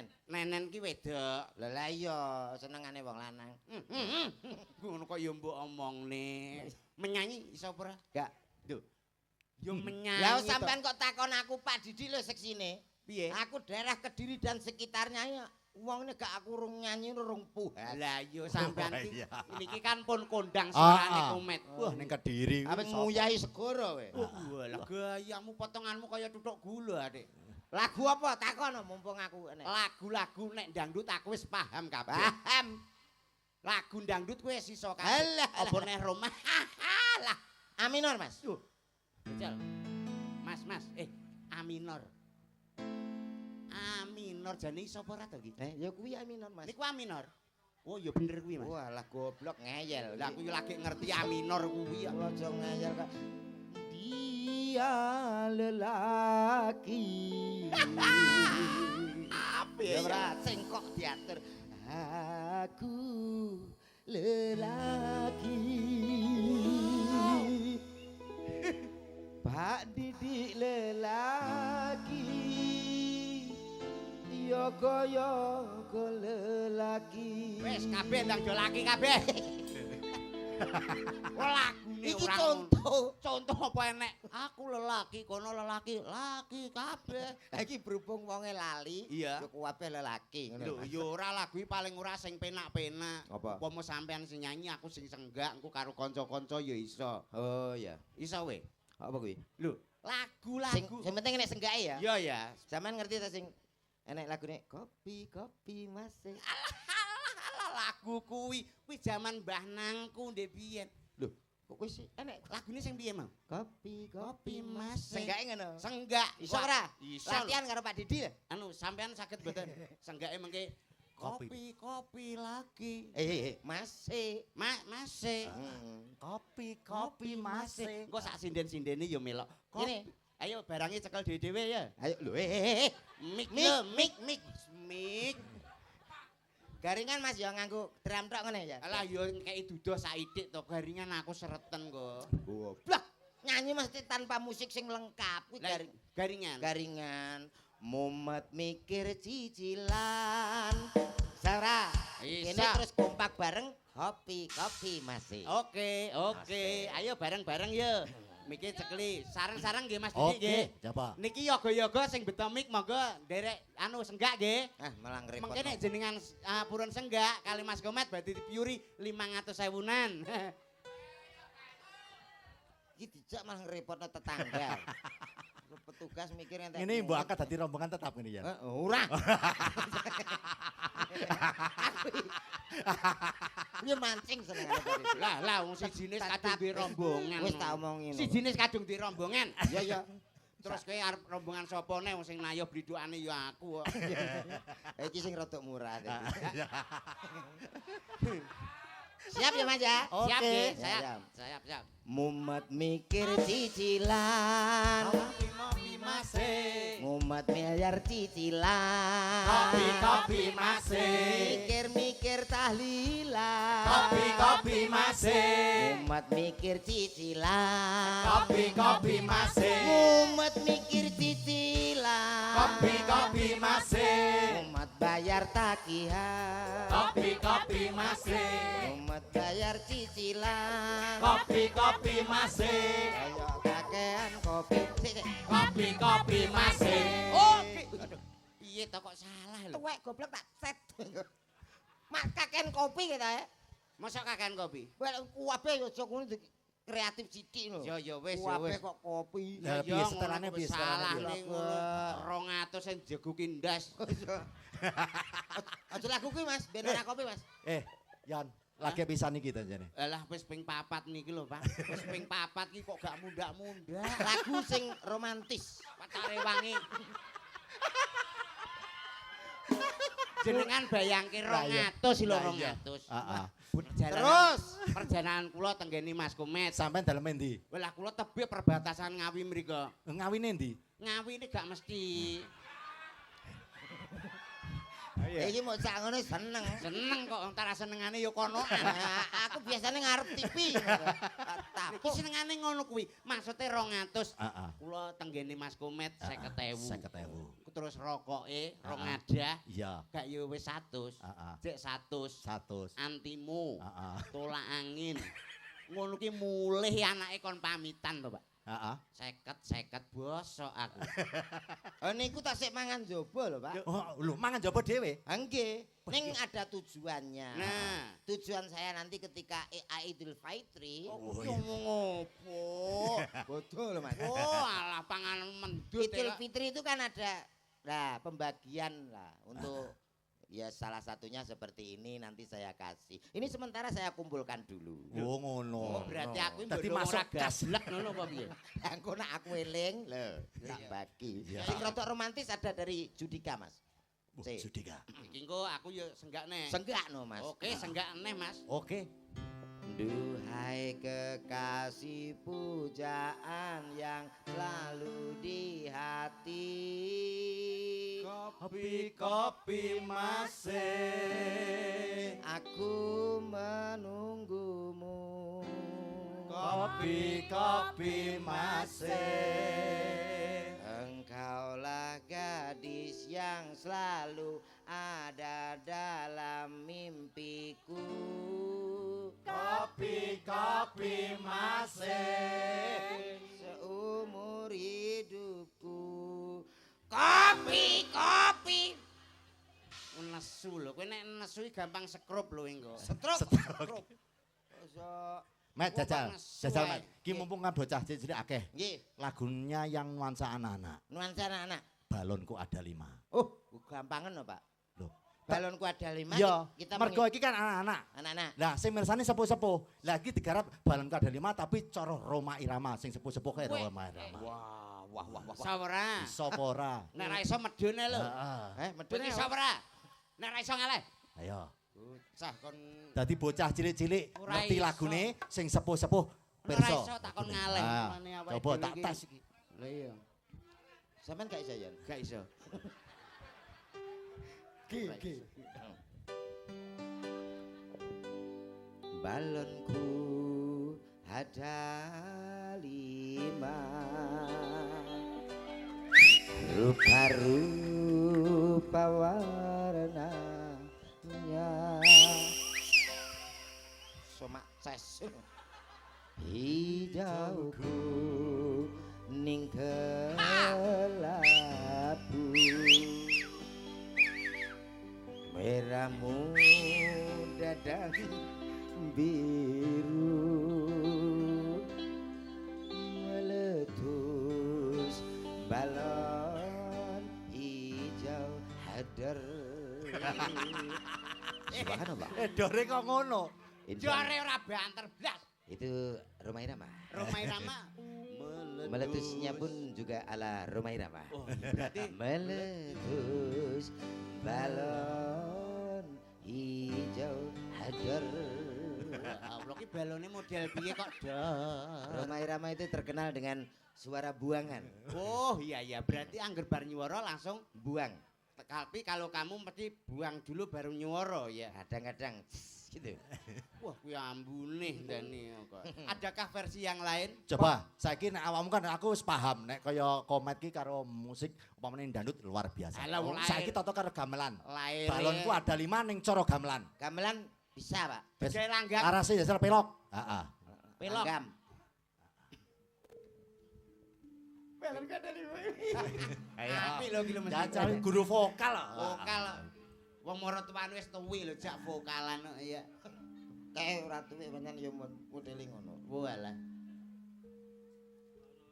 nenen. Nenen ki wedok. Lah iya senengane wong lanang. Ngono kok ya mbok omongne. Menyanyi iso apa ora? Gak. Lho. Yo menyanyi. Lah sampean kok takon aku Pak Didi lho seksine. Piye? Aku daerah Kediri dan sekitarnya ya. Wong ini gak aku rung nyanyi rung puas. Lah yo sampean iya. niki kan pun kondang suarane Komet. Wah ning Kediri. Apa nguyahi segoro we. Walah gayamu potonganmu kaya tutuk gula, Dik. Lagu apa takon mumpung aku enek. Lagu-lagu nek dangdut aku wis paham kabeh. Paham. Lagu dangdut kuwi sisa kabeh. Alah, Apa neh Roma? Lah, A minor, Mas. yo. Jajal. Mas, A minor. A minor jane iso apa ora to iki? Ya kuwi A minor, Mas. Niku A minor. Oh, ya bener kuwi, Mas. Wah, lah goblok ngeyel. Lah aku lagi ngerti A minor kuwi ya. Kula aja ngeyel kok. Dia lelaki. Apa Ya ora sing kok diatur. Aku lelaki. Pak Didik lelaki. Yoga-yoga lelaki. Wis kabeh ndang do laki kabeh. Lagune Iki ora contoh. contoh apa enek? Aku lelaki, kono lelaki, laki kabeh. Iki berhubung wonge lali, Iya. yo kabeh lelaki ngono. Lho, ya ora lagu iki paling ora sing penak-penak. Apa? Upama sampean sing nyanyi aku sing senggak, engko karo kanca-kanca ya iso. Oh ya. Iso we. Apa kuwi? Lho, lagu-lagu. Sing penting nek senggake ya. Iya ya. Sampean ngerti ta sing enek lagune kopi masih. Alah lagu kuwi jaman Mbah Nangku ndek biyen. Lho, kok wis enek Lagune sing piye, Mang? kopi masih. Senggake ngono. Senggak. Iso Wah, ora? Iso. Latihan karo Pak Didi lho. Anu sampean saged mboten senggake mengke kopi lagi. Masih. Masih. Kopi masih. Engko sak sinden-sindene ya melok. Ini. Ayo barangnya cekel dhewe ya. Ayo lho Mik Mik, yo, mik. Garingan Mas ya nganggo drum tok ngene ya. Alah yo kei duduh saidik to garingan aku sereten kok. Goblok. Nyanyi mesti tanpa musik sing lengkap kuwi Lah, garingan. garingan. Mumet mikir cicilan. Sara. Bisa. Ini terus kompak bareng kopi masih. Oke. Ayo bareng-bareng yo. Miki cekli. Sareng-sareng nggih Mas Didi nggih. Oke, coba. Niki yoga-yoga sing beto mik monggo nderek anu senggak nggih. Malah repot. Mengke nek jenengan purun senggak kali Mas Komet berarti dipiuri 500.000-an. Iki dijak malah ngrepotno tetangga. Petugas mikir entek. Ini mbok akad dadi rombongan tetap ini ya. Ora. Dia mancing senengane Pak Didi. Lah wong sijine kadung di rombongan. Wis tak omongin. Sijine kadung di rombongan. Iya. Terus kowe arep rombongan sapa neh wong sing nayoh blidukane ya aku kok. Iki sing rada murah. Siap ya Mas ya? Oke. Siap nggih, Siap. siap. Mumet mikir cicilan. Kopi masih. Mumet miliar cicilan. Kopi masih. Mikir tahlilan. Kopi masih. Mumet mikir cicilan. Kopi masih. Mumet mikir cicilan. Kopi masih. Mumet bayar tagihan. Kopi masih. Mumet bayar cicilan. Kopi masih. Ayo kakean kopi. Sik. Kopi masih. Oke. Piye to kok salah lho. Tuwek goblok tak set. Mak kakean kopi kita ya. Mosok kakean kopi. Well kuwabe yo aja ngono kreatif sithik lho. Ya wis Kuwabe kok kopi. Lah, piye setelane, piye salah setelane, ning ngono 200 sing jeguki ndas. Aja lagu kuwi Mas, ben ora kopi Mas. Yan, lagi pisan iki ta jane. Alah wis ping 4 niki lho, Pak. Wis ping 4 iki kok gak mundak-mundak. Lagu sing romantis. Pacare wangi. Jenengan bayangke 200 lho 200. Heeh. Terus perjalanan kula tenggene Mas Komet. Sampeyan dalem endi? Lah kula tebih perbatasan Ngawi mriko. Ngawine endi? Ngawi ini gak mesti. iki mau sak ngono seneng. Seneng kok antara senengane ya konoan. Aku biasanya ngarep TV. Tapi senengane ngono kuwi. Maksude 200. Heeh. Kula tenggene Mas Komet 50.000. 50.000. terus rokoke rong Heeh. adah. Iya. Gak yo wis 100. Heeh. Cek 100. 100. Antimu. Heeh. Tolak angin. Ngono ki mulih anake kon pamitan to, Pak. Heeh. 50 bosok aku. Oh niku tak sik mangan jaba lho, Pak. Oh, lho mangan jaba dhewe. Ha nggih, ning ada tujuannya. Nah, Tujuan saya nanti ketika Idul Fitri. oh, ngomong opo? Bodoh lho, Mas. Oh, alah panganan mendut. Idul ya. Fitri itu kan ada pembagian lah untuk ya salah satunya seperti ini nanti saya kasih. Ini sementara saya kumpulkan dulu. Oh ngono. Oh, berarti aku Dadi mbok masuk ora kas. gablek ngono apa piye? Engko nak aku eling lho, tak bagi. Iya. Sing rotok romantis ada dari Judika, Mas. Wah, Si. Judika. Iki engko aku yo senggak neh. Senggak no, Mas. Oke, senggak neh, Mas. Oke. Duhai kekasih pujaan yang selalu di hati. Kopi masih. Aku menunggumu. Kopi masih. Engkaulah gadis yang selalu ada dalam mimpiku. Kopi masih. Seumur hidupku. Kopi. Nesu lho, kowe nek nesu iki gampang sekrup lho engko. Stroke. Met jajal, Nesu jajal ae. Met. Ki mumpung kan bocah cilik akeh. Nggih, Lagunya yang nuansa anak-anak. nuansa anak-anak. Balonku ada 5. Oh, gampangan lho, Pak. Loh. Balonku ada 5. Iya, mergo iki kan anak-anak. anak-anak. Lah sing mirsani sepuh-sepuh. Lagi digarap balonku ada 5 tapi cara Roma Irama sing sepuh-sepuh kae Weh. Roma Irama. Wah. Sawara. Iso apa ora? Nek ra iso medhone lho. Heeh. Medune Iki sawara. Nek ra iso ngaleh. Ayo. bocah kon Dadi bocah cilik-cilik Ora ngerti iso. lagune sing sepuh-sepuh Ora pirsa. iso takon ngaleh. Ah, Mane awake coba dhewe tak iki. tes iki. Lah iya, sampean gak iso ya? gak iso. Ki. Balonku ada 5, rupa-rupa warnanya, somak ces hijauku ning kelabu, merah muda dan biru, meletus balon hijau hadar. Subhanallah. Dore kok ngono. Jare ora banter blas. Itu Roma Irama. Roma Irama Meletusnya pun juga ala Roma Irama. Oh, berarti Meletus balon hijau hadar. Allah ki balone model piye kok dar. Roma Irama itu terkenal dengan suara buangan. Oh iya berarti angger bar nyuwara langsung Buang. tapi kalau kamu mesti buang dulu baru nyuwara ya. Kadang-kadang gitu. Wah kuwi ambune ndane kok. Adakah versi yang lain? Coba, saiki nek awakmu kan aku wis paham nek kaya komet ki karo musik umpamane dangdut luar biasa. Alah, wong Saiki lain. toto karo gamelan. Lair. Balonku ada 5 ning cara gamelan. Gamelan bisa, Pak. Wis Gawe langgam. arase dasar pelok. Heeh. Pelok. Langgam. Apik lho iki lho mesti. Jajal guru vokal. Vokal. Wong mara tuane wis tuwi lho jak vokalan kok ya. Kayak ora tuwek pancen ya modele ngono. Walah.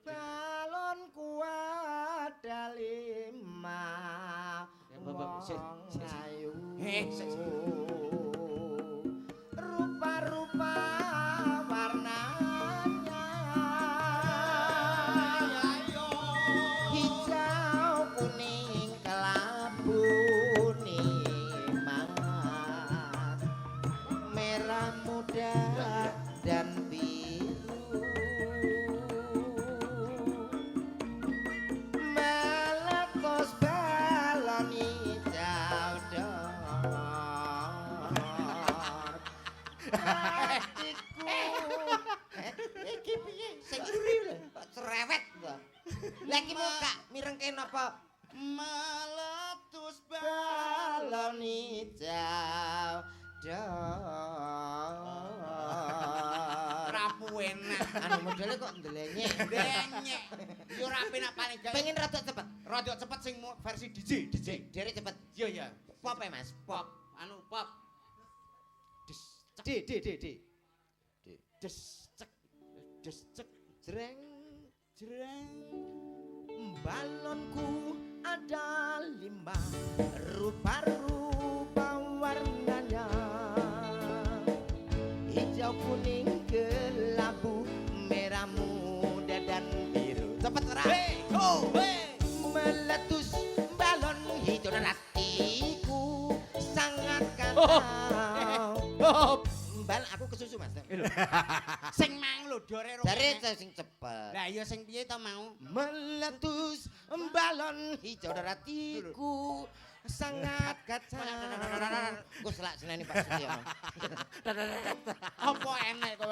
Balonku ada 5. Ya, Bapak, sik. Ayu. Sik. Rupa-rupa warnanya. Hijau, kuning, kelabu, nikmat. Merah muda dan biru. Meletus balon hijau dong. balon hijau Rapu enak. anu modele kok ndelenyek Denyek. Yo ora penak paling gak. pengen rada cepet Rada cepet sing versi DJ. dere cepet Iya ya. pop Mas pop Anu pop. Des cek D. des cek. Des cek jreng jreng. balonku ada 5 rupa-rupa warnanya hijau kuning kelabu merah muda dan biru cepet ora meletus balon hijau dan hatiku sangat kacau bal aku kesusu Mas Sing mang lho dore ro. dari sing cepet Lah iya sing piye to mau? meletus balon hijau dan hatiku sangat kacau. Gue selak seneni Pak Sutyono. Apa enek kok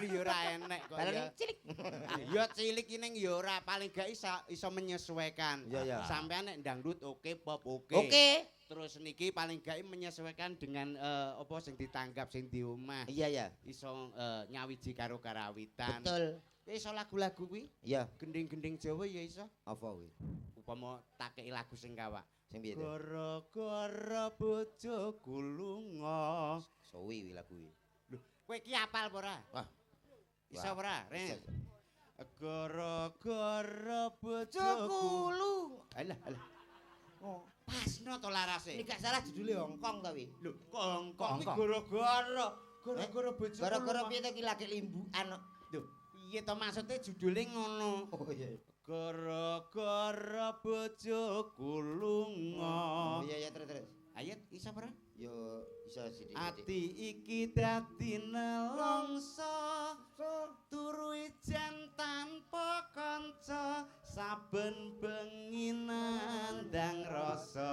yo ora enek kok. Balon Ya. cilik. Ya cilik ini yo ora paling gak iso menyesuaikan. Iya, iya. Sampean nek dangdut oke, pop oke. Oke. Terus niki paling gak menyesuaikan dengan apa sing ditanggap sing di omah. Iya ya. Iso nyawiji karo karawitan. Betul. Iso lagu-lagu kuwi, Iya. gending-gending Jawa ya iso. Apa kuwi? Upama tak kei lagu sing kawak. Sing piye to? Gara-gara bojoku lunga. Suwi wi lagu kuwi. Lho, kowe iki apal apa ora? Wah. Iso Wah, ora, bisa. Ren? Gara-gara bojoku. Cukulu. Alah, alah. Oh, Pasno to larase. ini gak salah judulnya Hongkong ta wi. Lho, kongkong iki Kongkong. gara-gara bojoku. Gara-gara lunga. piye to iki lagi limbukan. Lho, piye to maksudnya judulnya ngono? Oh iya. Gara-gara bojoku lunga. Oh iya terus. Ayo iso ora? Yo iso sithik. Ati iki dadi nelongso turu ijen tanpa kanca saben bengi nandang rasa.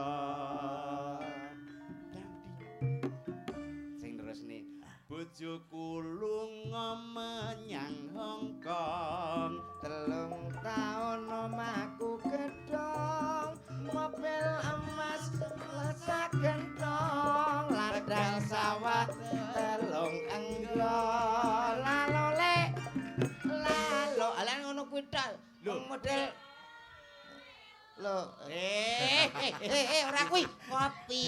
Sing terusne bojoku lunga menyang Hongkong. 3 tahun omahku gedhong mobil emas lesa gendong ladang sawah telung enggol lalole lalo ala ngono kuwi tok Lho. model lho ora kuwi kopi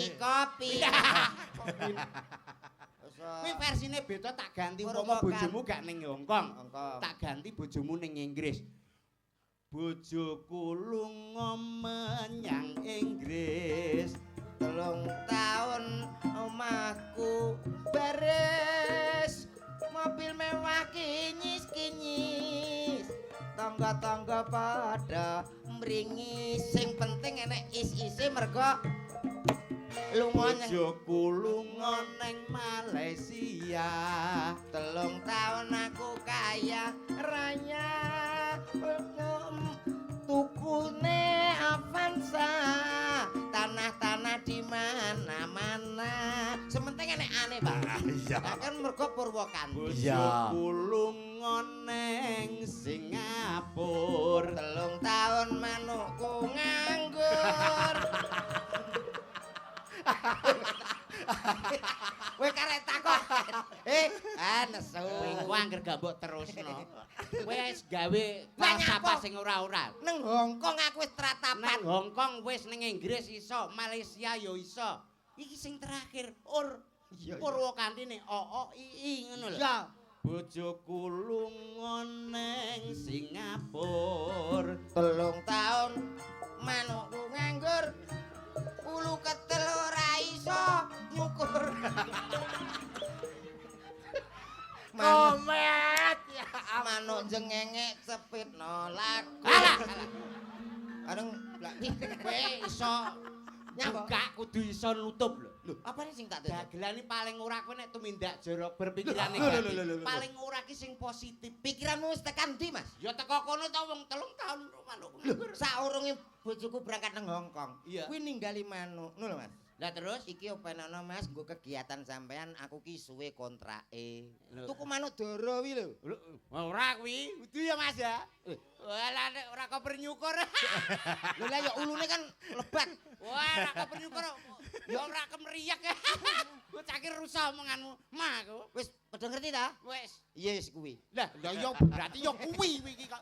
Kuwi versine beda tak ganti Merupakan- umpama bojomu gak ning Hongkong. Hongkong. Tak ganti bojomu ning Inggris. Bojoku lunga menyang Inggris. 3 tahun omahku beres mobil mewah kinyis tangga-tangga pada mringis sing penting enek is-ise mergo lunga nyang Bojoku lunga ning Malaysia. 3 tahun aku kaya raya tukune Avanza tanah-tanah di mana-mana sementing enek aneh Pak Iya. kan mergo Purwokanti Iya. Bojoku lunga ning Singapura. 3 tahun manukku nganggur kowe karek takon nesu Kowe angger gak mbok terusno. Kowe wis gawe Lah, falsafah nyapa? sing ora-ora. nang Hongkong aku wis tratapan Nang Hongkong wis ning Inggris iso, Malaysia yo iso. Iki sing terakhir Iya, iya. Purwokanti nih OOII ngono lho. ya Bojoku lunga ning Singapura. 3 tahun manukku nganggur ulu ketel ora iso nyukur Komet ya. manuk jengengek cepitno lagu Alah, areng lak kowe iso nyambak kudu iso nutup lho. lho apa nih sing tak tutup Dagelan iki paling ora kowe nek tumindak jorok berpikiran Lho, negatif. lho, lho, lho. Paling ora ki sing positif. pikiranmu wis tekan ndi Mas Ya teko kono ta wong 3 tahun manuk lho saurunge bojoku berangkat nang Hongkong Iya. kuwi ninggali manuk ngono lho Mas Lah terus iki openono Mas nggo kegiatan sampean aku ki suwe kontrake. Tuku manuk dara wi lho. Ora kuwi, kudu ya Mas ya. Walah nek ora koper nyukur. Lho lah ya ulune kan lebat. Wah, ora koper nyukur. Ya ora kemriyak. Ku cakir rusak omonganmu. Mah aku. Wis padha ngerti ta? Wis. Yes kuwi. Lah, ya berarti ya kuwi iki kok.